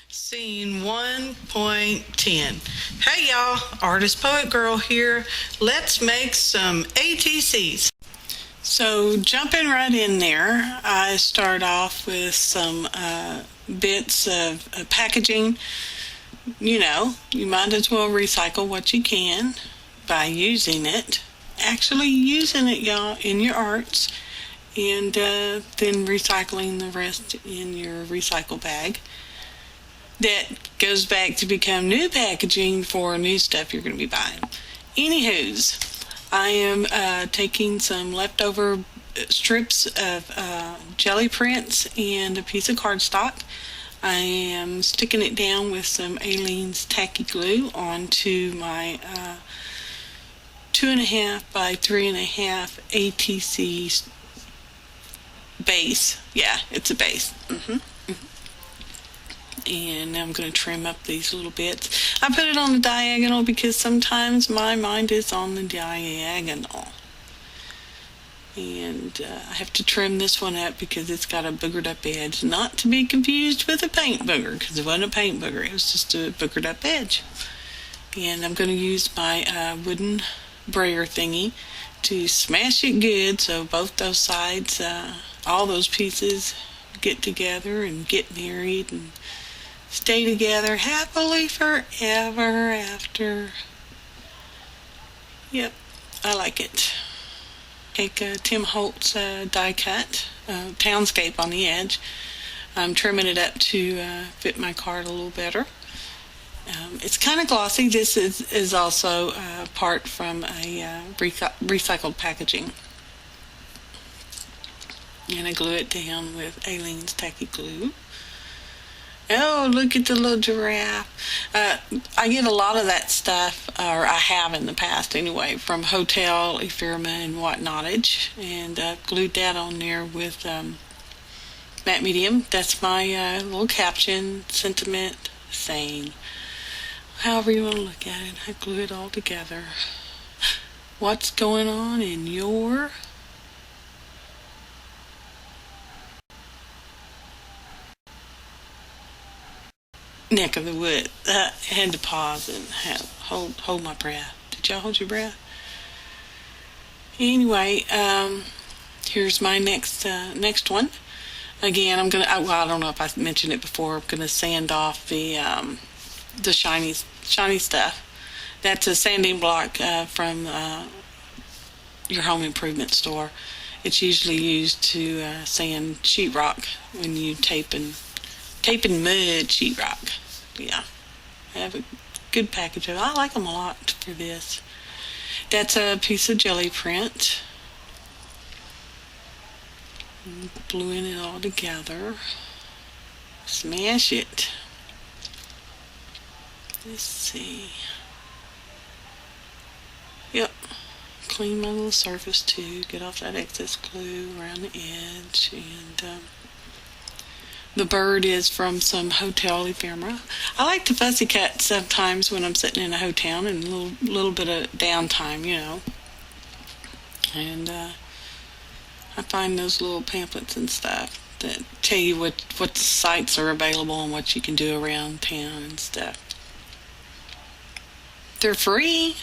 Scene 1.10. Hey y'all, Artist Poet Girl here. Let's make some ATCs. So jumping right in there, I start off with some bits of packaging. You might as well recycle what you can by using it. Actually using it, y'all, in your arts, and then recycling the rest in your recycle bag. That goes back to become new packaging for new stuff you're going to be buying. Anywho's, I am taking some leftover strips of jelly prints and a piece of cardstock. I am sticking it down with some Aleene's tacky glue onto my 2.5 by 3.5 ATC base. Yeah, it's a base. And I'm going to trim up these little bits. I put it on the diagonal because sometimes my mind is on the diagonal. And I have to trim this one up because it's got a boogered up edge. Not to be confused with a paint booger, because it wasn't a paint booger. It was just a boogered up edge. And I'm going to use my wooden brayer thingy to smash it good so both those sides, all those pieces get together and get married and stay together happily forever after. Yep, I like it. Take a Tim Holtz die cut, townscape on the edge. I'm trimming it up to fit my card a little better. It's kind of glossy. This is also part from a recycled packaging. And I glue it down with Aleene's tacky glue. Oh, look at the little giraffe. I get a lot of that stuff, or I have in the past anyway, from hotel ephemera and whatnotage. And I've glued that on there with matte medium. That's my little caption, sentiment, saying, however you want to look at it. I glue it all together. What's going on in your neck of the wood? I had to pause and hold my breath. Did y'all hold your breath? Anyway, here's my next one. Again, I'm gonna. Well, I don't know if I mentioned it before. I'm gonna sand off the shiny stuff. That's a sanding block from your home improvement store. It's usually used to sand sheetrock when you taping mud sheetrock. Yeah, I have a good package of it. I like them a lot for this. That's a piece of jelly print. Gluing it all together. Smash it. Let's see. Yep. Clean my little surface too. Get off that excess glue around the edge. And the bird is from some hotel ephemera. I like to fussy cut sometimes when I'm sitting in a hotel and a little bit of downtime, And I find those little pamphlets and stuff that tell you what sites are available and what you can do around town and stuff. They're free.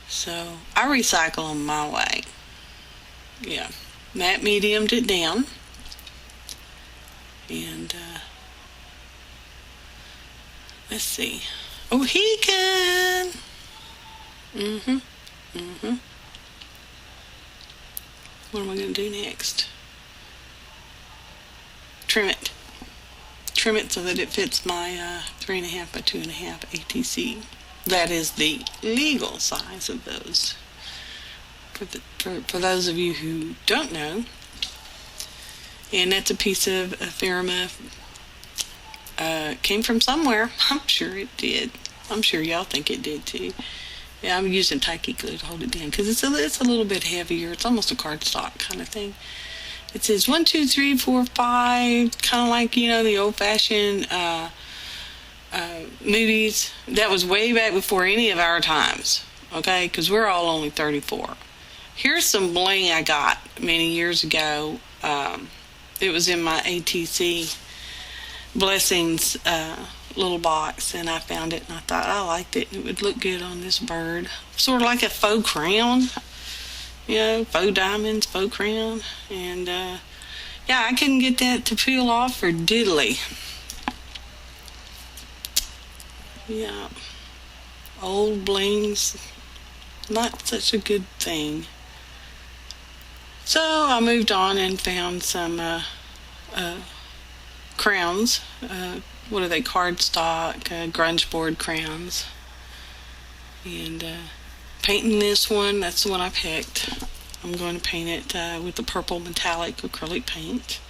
So I recycle them my way. Yeah. Matte mediumed it down. And let's see. Oh, he can. What am I going to do next? Trim it. Trim it so that it fits my 3.5 by 2.5 ATC. That is the legal size of those. For those of you who don't know. And that's a piece of ephemera. Came from somewhere. I'm sure it did. I'm sure y'all think it did too. Yeah, I'm using tacky glue to hold it down because it's a little bit heavier. It's almost a cardstock kind of thing. It says 1, 2, 3, 4, 5, kind of like the old-fashioned movies. That was way back before any of our times. Okay, because we're all only 34. Here's some bling I got many years ago. It was in my ATC Blessings little box, and I found it and I thought I liked it. It would look good on this bird. Sort of like a faux crown, faux diamonds, faux crown. And yeah, I couldn't get that to peel off for diddly. Yeah, old blings, not such a good thing. So I moved on and found some crowns. What are they? Cardstock, grunge board crowns. And painting this one, that's the one I picked. I'm going to paint it with the purple metallic acrylic paint.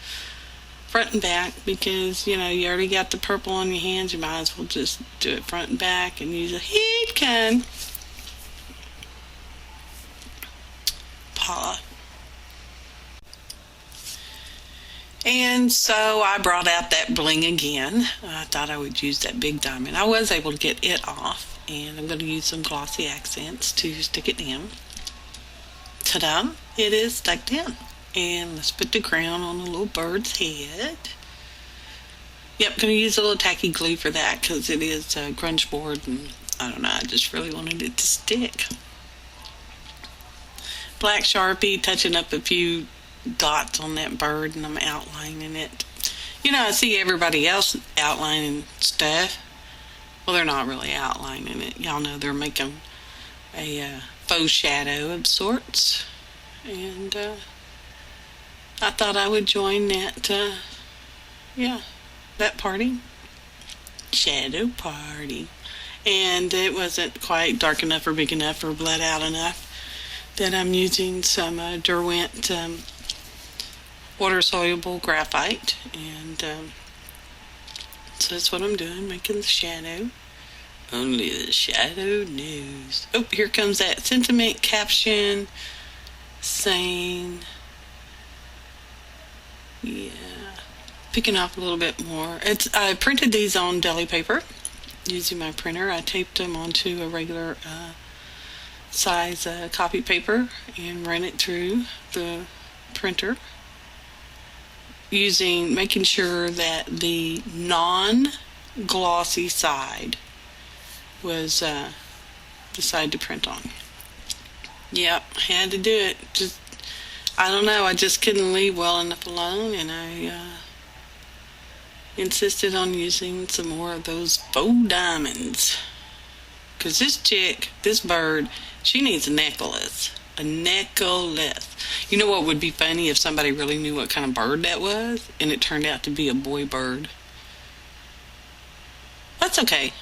Front and back, because, you already got the purple on your hands. You might as well just do it front and back and use a heat gun. Paula. And so I brought out that bling again. I thought I would use that big diamond. I was able to get it off, and I'm going to use some glossy accents to stick it down. Ta-da! It is stuck down. And let's put the crown on the little bird's head. Yep, going to use a little tacky glue for that because it is grunge board, and I don't know, I just really wanted it to stick. Black Sharpie, touching up a few dots on that bird, and I'm outlining it. I see everybody else outlining stuff. Well, they're not really outlining it. Y'all know they're making a faux shadow of sorts. And I thought I would join that, that party. Shadow party. And it wasn't quite dark enough or big enough or bled out enough that I'm using some Derwent water-soluble graphite. And so that's what I'm doing, making the shadow. Only the shadow knows. Oh, here comes that sentiment caption saying, picking off a little bit more. I printed these on deli paper using my printer. I taped them onto a regular size copy paper and ran it through the printer, making sure that the non-glossy side was the side to print on. Yep, had to do it. I don't know, I just couldn't leave well enough alone, and I insisted on using some more of those faux diamonds. Because this bird, she needs a necklace. A necklace. You know what would be funny if somebody really knew what kind of bird that was, and it turned out to be a boy bird? That's okay.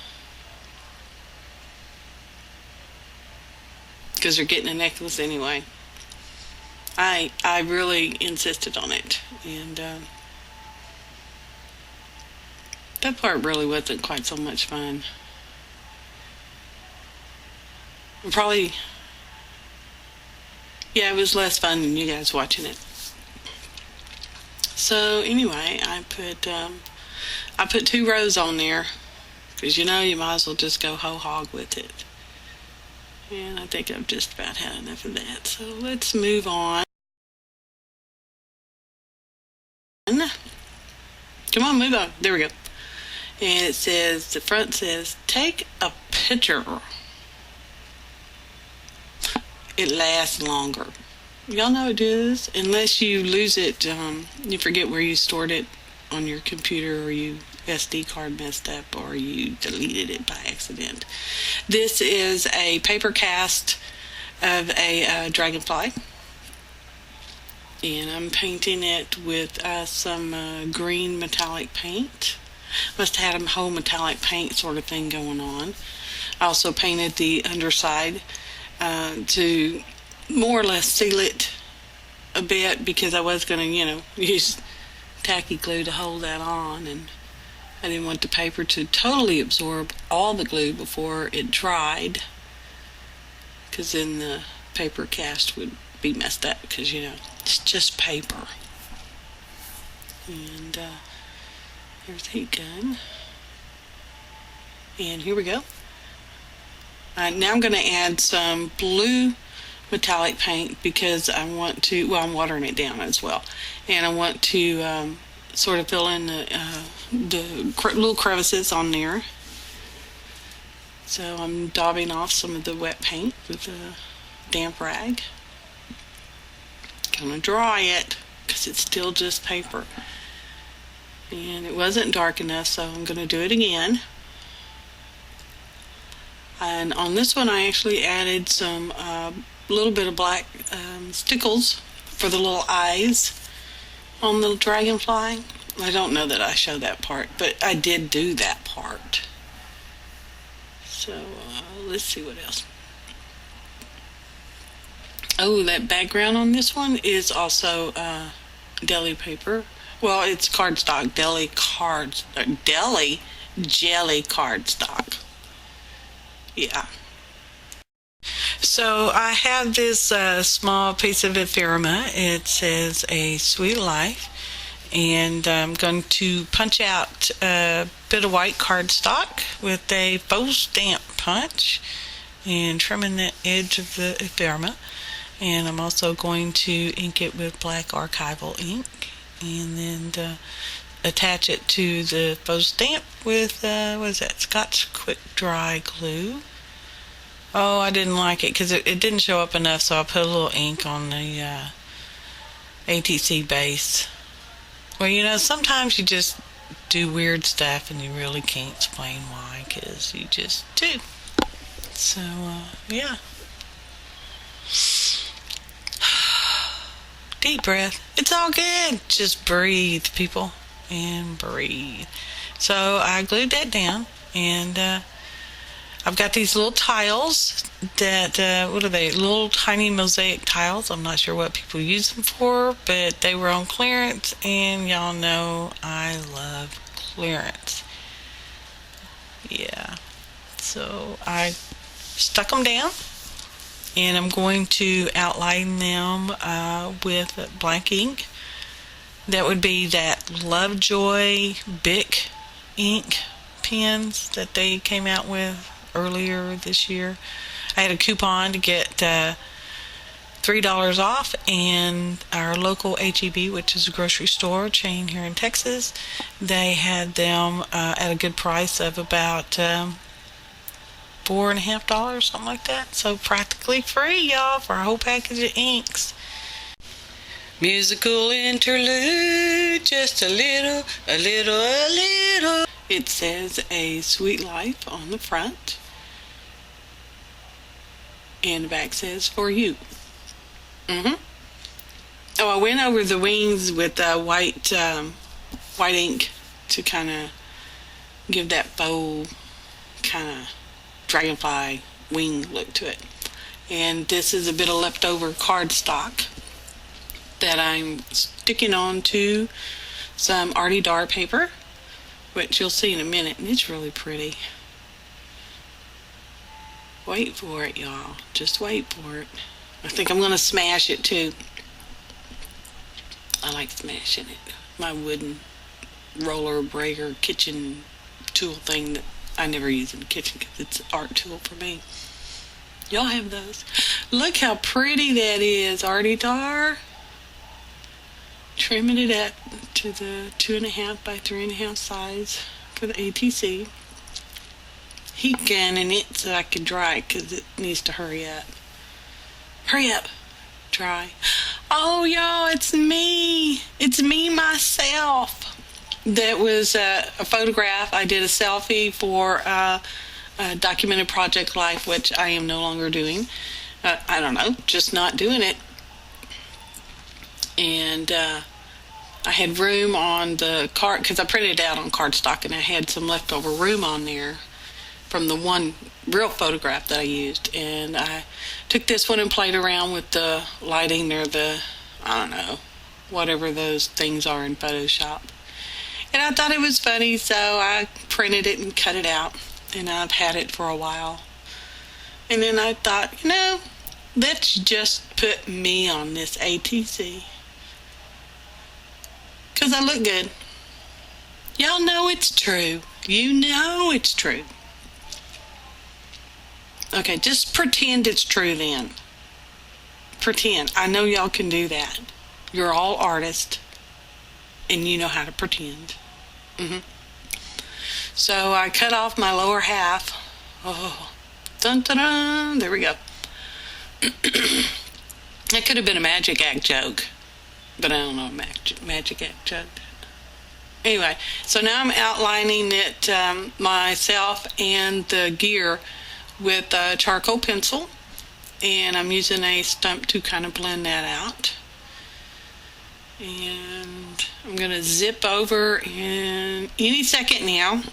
Because they're getting a necklace anyway. I really insisted on it, and that part really wasn't quite so much fun. Probably, it was less fun than you guys watching it. So anyway, I put 2 rows on there, because you might as well just go whole hog with it. And I think I've just about had enough of that. So let's move on. Come on, move on. There we go. And it says, the front says, take a picture. It lasts longer. Y'all know it does. Unless you lose it, you forget where you stored it on your computer, or you SD card messed up, or you deleted it by accident. This is a paper cast of a dragonfly, and I'm painting it with some green metallic paint. Must have had a whole metallic paint sort of thing going on. I also painted the underside to more or less seal it a bit, because I was going to, use tacky glue to hold that on, and I didn't want the paper to totally absorb all the glue before it dried, because then the paper cast would be messed up, because it's just paper. And there's the heat gun, and here we go. Now I'm going to add some blue metallic paint, because I want to, I'm watering it down as well, and I want to sort of fill in the little crevices on there. So I'm daubing off some of the wet paint with a damp rag. Gonna dry it because it's still just paper. And it wasn't dark enough, so I'm gonna do it again. And on this one I actually added some little bit of black stickles for the little eyes on the dragonfly. I don't know that I showed that part, but I did do that part. So let's see what else. Oh, that background on this one is also deli paper. Well, it's cardstock, deli jelly cardstock. Yeah. So I have this small piece of ephemera. It says A Sweet Life. And I'm going to punch out a bit of white cardstock with a faux stamp punch and trimming the edge of the ephemera. And I'm also going to ink it with black archival ink and then attach it to the faux stamp with what is that, Scotch Quick Dry glue. Oh, I didn't like it because it didn't show up enough, so I put a little ink on the ATC base. Well, you know, sometimes you just do weird stuff and you really can't explain why, because you just do. So, yeah. Deep breath. It's all good. Just breathe, people, and breathe. So I glued that down, and I've got these little tiles that, what are they? Little tiny mosaic tiles. I'm not sure what people use them for, but they were on clearance, and y'all know I love clearance. Yeah. So I stuck them down, and I'm going to outline them with blank ink. That would be that Lovejoy Bic ink pens that they came out with earlier this year. I had a coupon to get $3 off, and our local HEB, which is a grocery store chain here in Texas, they had them at a good price of about $4.50, something like that. So practically free, y'all, for a whole package of inks. Musical interlude, just a little. It says A Sweet Life on the front, and the back says For You. Oh, I went over the wings with white ink to kind of give that faux kind of dragonfly wing look to it. And this is a bit of leftover cardstock that I'm sticking on to some Artie Dar paper, which you'll see in a minute, and it's really pretty. Wait for it, y'all. Just wait for it. I think I'm going to smash it too. I like smashing it. My wooden roller breaker kitchen tool thing that I never use in the kitchen because it's an art tool for me. Y'all have those. Look how pretty that is, Artie Dar. Trimming it up to the 2.5 by 3.5 size for the ATC. Heat gunning it so I can dry it because it needs to hurry up. Hurry up. Dry. Oh, y'all, it's me. It's me, myself. That was a photograph. I did a selfie for a documented project life, which I am no longer doing. I don't know, just not doing it. And I had room on the card because I printed it out on cardstock, and I had some leftover room on there from the one real photograph that I used. And I took this one and played around with the lighting or the, I don't know, whatever those things are in Photoshop. And I thought it was funny, so I printed it and cut it out, and I've had it for a while. And then I thought, you know, let's just put me on this ATC. Because I look good. Y'all know it's true. You know it's true. Okay, just pretend it's true then. Pretend. I know y'all can do that. You're all artists. and you know how to pretend. So I cut off my lower half. Oh, dun dun dun. There we go. That could have been a magic act joke, but I don't know a magic act joke. Anyway, so now I'm outlining it myself and the gear with a charcoal pencil, and I'm using a stump to kind of blend that out. And I'm going to zip over in any second now.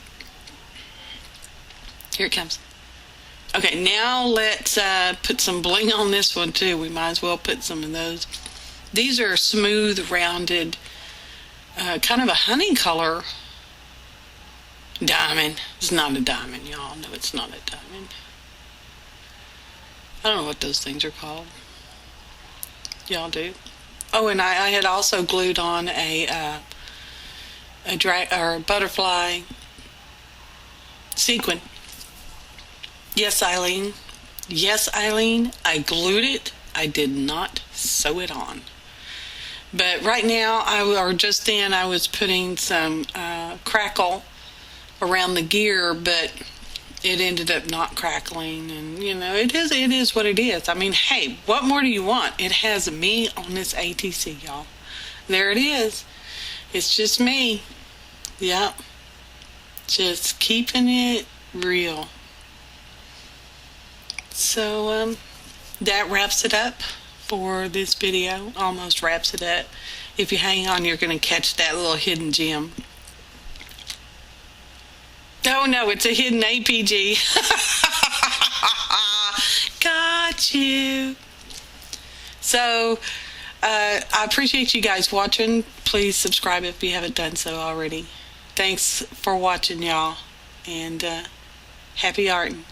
Here it comes. Okay, now let's put some bling on this one too. We might as well put some of those. These are smooth, rounded, kind of a honey color diamond. It's not a diamond, y'all know it's not a diamond. I don't know what those things are called. Y'all do? Oh, and I had also glued on a butterfly sequin. Yes, Eileen. Yes, Eileen. I glued it. I did not sew it on. But right now, just then, I was putting some crackle around the gear, but it ended up not crackling. And, you know, it is what it is. I mean, hey, what more do you want? It has me on this ATC, y'all. There it is. It's just me. Yep. Just keeping it real. So, that wraps it up for this video. Almost wraps it up. If you hang on, you're going to catch that little hidden gem. Oh no, it's a hidden APG. Got you. So, I appreciate you guys watching. Please subscribe if you haven't done so already. Thanks for watching, y'all. And happy arting.